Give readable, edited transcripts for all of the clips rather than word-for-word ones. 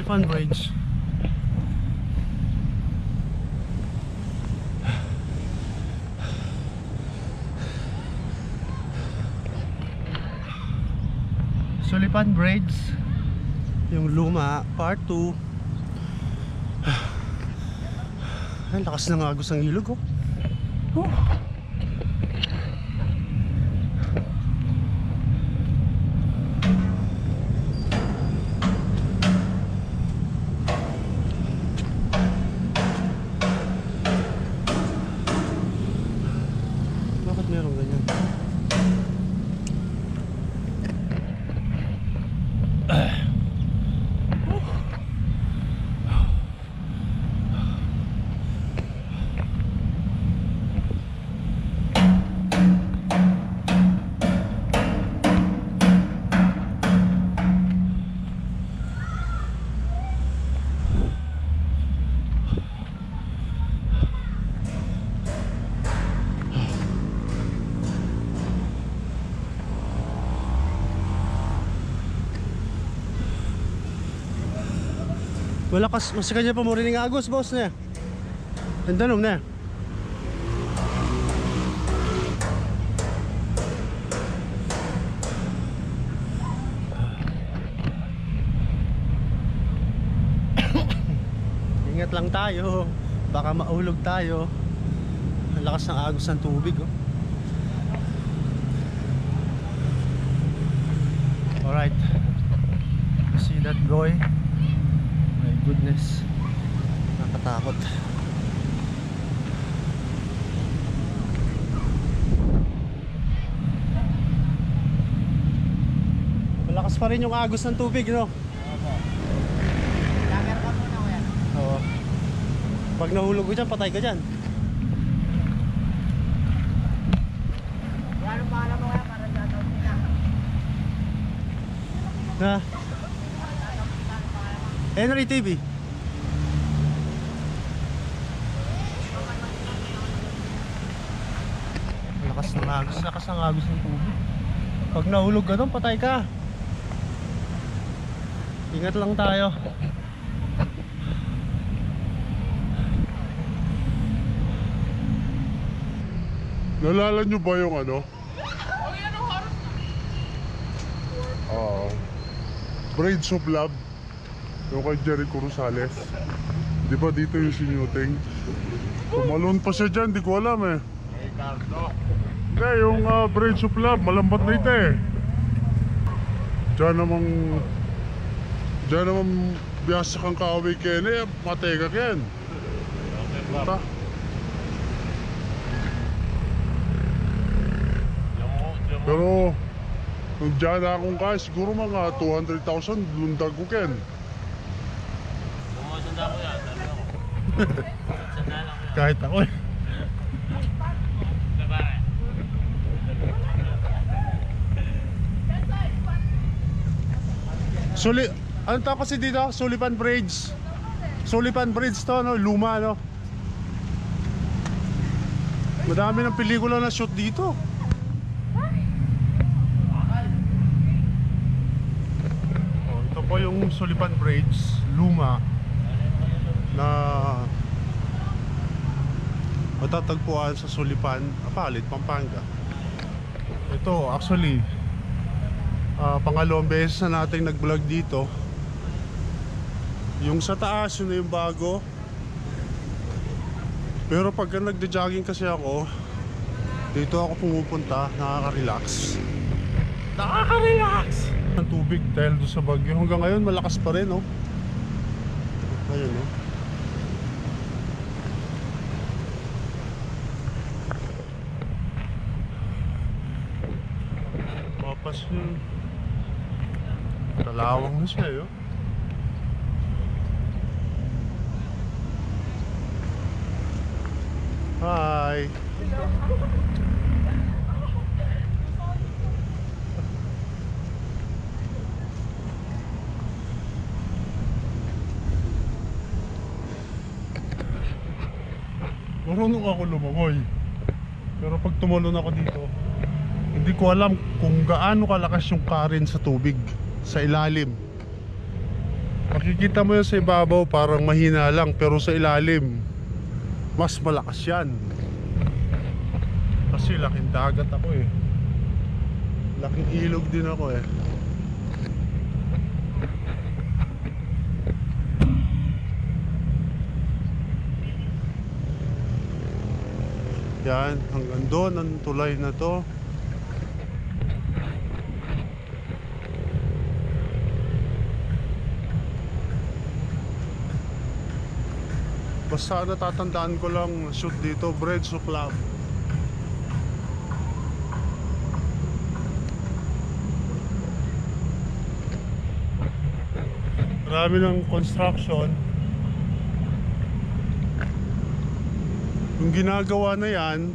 Sulipan Bridge. Sulipan Bridge, yung luma, part 2. Ay, lakas ng agos ng ilog, oh. Bakit meron ganyan? Malakas, mas kanya pa mo rin ng agos, boss na. Tandanom na. Ingat lang tayo, baka maulog tayo. Ang lakas ng agos ng tubig, oh. Alright, see that boy? My goodness, nakatakot. Malakas pa rin yung agos ng tubig, no? Lager ka muna, kuya. Oo. Pag nahulog ko dyan, patay ka dyan. Yan ang pangalan mo, kuya, para sa tawag nila. Na? Henry TV. Lakas ng agos ng tubig. Pag nahulog ka doon, patay ka. Ingat lang tayo. Nalala nyo ba yung ano? Bridge of Love, yung kay Jericho Rosales. Di ba dito yung sinuting? Tumalon pa siya dyan, di ko alam eh. Ricardo. Hindi, yung Bridge of Love, malambat na ito eh. Diyan namang biyasa kang kaaway kene, matega ken. Punta. Pero nung dyan akong kaya, siguro mga 200,000 lundag ko ken. Pumasanda ko yan, dali ako. Sanda lang ko yan. Kahit ako eh. Pare. Ano to kasi dito? Sulipan Bridge. Sulipan Bridge to, no? Luma, no? Madami ng pelikula na shoot dito. Oh, ito po yung Sulipan Bridge, Luma, na matatagpuan sa Sulipan, Apalit, Pampanga. Ito actually pangalawang beses na nating nag-vlog dito. Yung sa taas, yun na yung bago. Pero pagka nagda-jogging kasi ako, dito ako pumupunta, nakaka-relax. Nakaka-relax! Ang tubig dahil doon sa bagyo. Hanggang ngayon malakas pa rin, no? Ayun, no? Papas yun. Kalawang na siya, yun. Hi. Marunong ako lumangoy. Pero pag tumalon ako dito, hindi ko alam kung gaano kalakas yung current sa tubig sa ilalim. Makikita mo yan sa ibabaw parang mahina lang, pero sa ilalim mas malakas yan. Kasi laking dagat ako eh. Laking ilog din ako eh. Yan, hanggang doon ang tulay na to. Basta natatandaan ko lang shoot dito, Bridge of Love. Marami ng construction. Yung ginagawa na yan,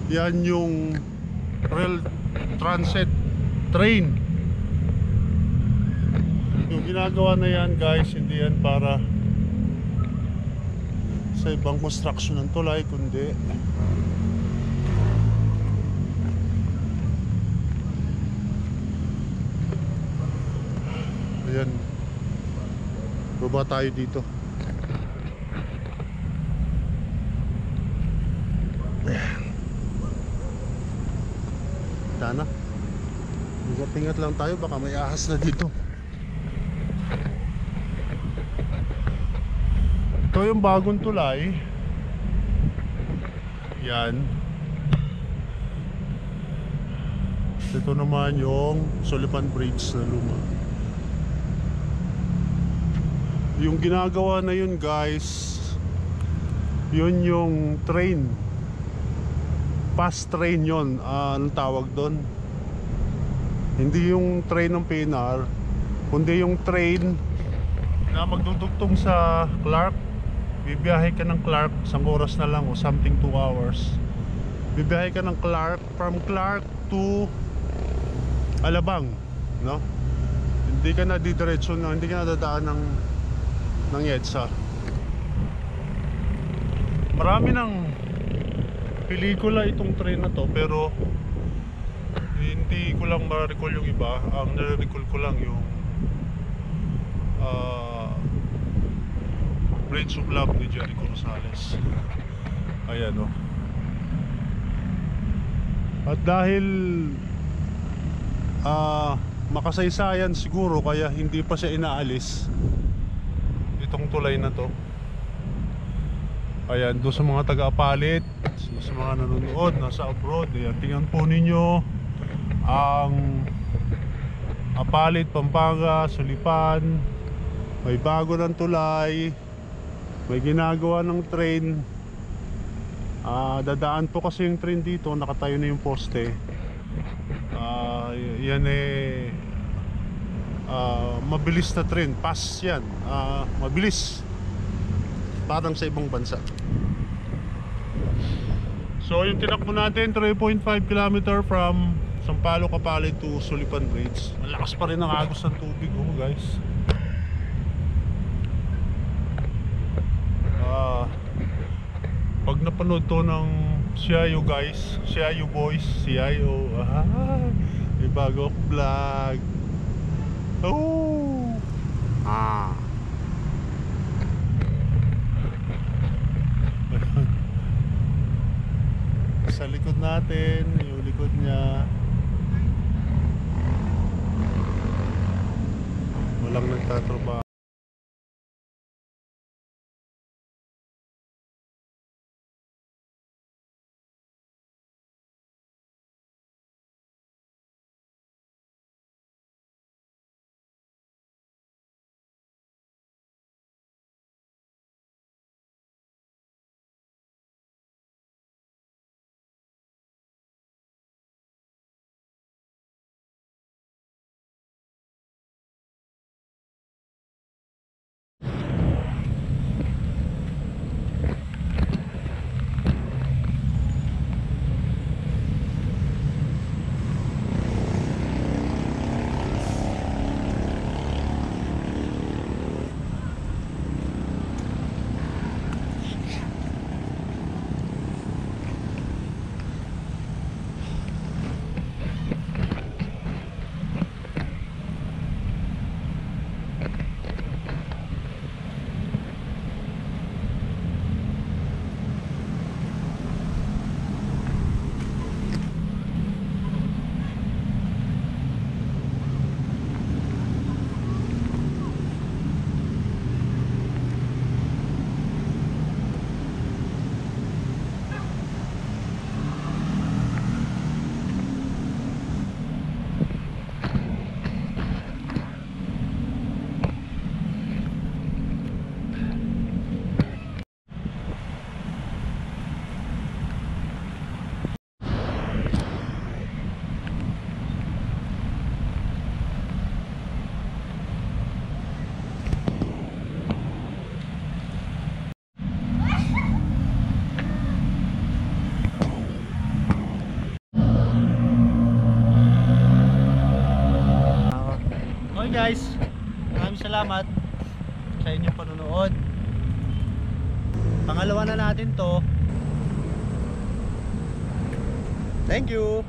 yan yung rail transit train. Yung ginagawa na yan guys, hindi yan para sa ibang construction ng tulay, kundi ayan, baba tayo dito. Sana ingat-ingat lang tayo, baka may ahas na dito. Ito yung bagong tulay. Yan. Ito naman yung Sullivan Bridge na luma. Yung ginagawa na yun guys, yun yung train, fast train yun. Anong tawag doon? Hindi yung train ng PNR, kundi yung train na magdudugtong sa Clark. Bibiyahe ka ng Clark, isang oras na lang o something 2 hours. Bibiyahe ka ng Clark, from Clark to Alabang, no? Hindi ka na didiretso na, hindi ka na dadaan ng EDSA. Marami ng pelikula itong train na to, pero hindi ko lang ma-recall yung iba. Ang nare-recall ko lang yung Bridge of Love ni Jericho Rosales. Ayan o. At dahil makasaysayan siguro, kaya hindi pa siya inaalis itong tulay na to. Ayan, doon sa mga taga-Apalit, sa mga nanonood nasa abroad, ayan, tingnan po ninyo ang Apalit, Pampanga, Sulipan. May bago ng tulay, may ginagawa ng train. Dadaan po kasi yung train dito, nakatayo na yung poste. Yan eh mabilis na train, fast yan. Mabilis, parang sa ibang bansa. So yung tinakbo natin, 3.5 km from Sampaloc, Apalit to Sullivan Bridge. Malakas pa rin ang agos ng tubig guys. Pag napanood to ng CIO guys, CIO boys, CIO, may bago akong vlog. Oh! Sa likod natin, yung likod niya, walang nagtatrabaho. salamat sa inyong panonood. Pangalawa na natin to. Thank you.